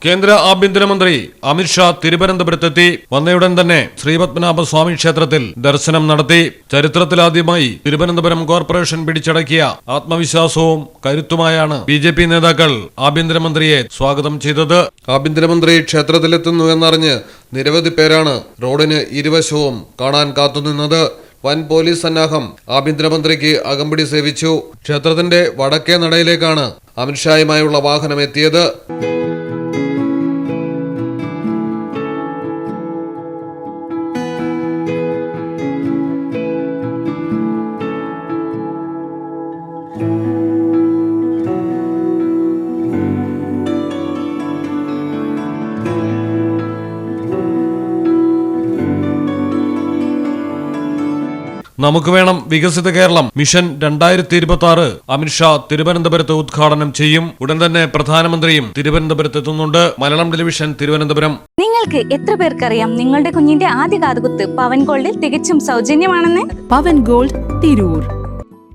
കേന്ദ്ര ആഭ്യന്തരമന്ത്രി അമിത്ഷാ തിരുവനന്തപുരത്തെത്തി. വന്നയുടൻ തന്നെ ശ്രീപത്മനാഭ സ്വാമി ക്ഷേത്രത്തിൽ ദർശനം നടത്തി. ചരിത്രത്തിലാദ്യമായി തിരുവനന്തപുരം കോർപ്പറേഷൻ പിടിച്ചടക്കിയ ആത്മവിശ്വാസവും കരുത്തുമായാണ് BJP നേതാക്കൾ ആഭ്യന്തരമന്ത്രിയെ സ്വാഗതം ചെയ്തത്. ആഭ്യന്തരമന്ത്രി ക്ഷേത്രത്തിലെത്തുന്നു എന്നറിഞ്ഞ് നിരവധി പേരാണ് റോഡിന് ഇരുവശവും കാണാൻ കാത്തുനിന്നത്. വൻ പോലീസ് സന്നാഹം ആഭ്യന്തരമന്ത്രിക്ക് അകമ്പടി സേവിച്ചു. ക്ഷേത്രത്തിന്റെ വടക്കേ നടയിലേക്കാണ് അമിത്ഷായുമായുള്ള വാഹനം എത്തിയത്. നമുക്ക് വേണം വികസിത കേരളം മിഷൻ 2026 അമിത്ഷാ തിരുവനന്തപുരത്ത് ഉദ്ഘാടനം ചെയ്യും. ഉടൻ തന്നെ പ്രധാനമന്ത്രിയും തിരുവനന്തപുരത്ത് എത്തുന്നുണ്ട്. മലയാളം ടെലിവിഷൻ തിരുവനന്തപുരം. നിങ്ങൾക്ക് എത്ര പേർക്കറിയാം നിങ്ങളുടെ കുഞ്ഞിന്റെ ആദ്യ കാതുകുത്ത് പവൻ ഗോൾഡിൽ തികച്ചും സൗജന്യമാണെന്ന്? പവൻ ഗോൾഡ് തിരൂർ.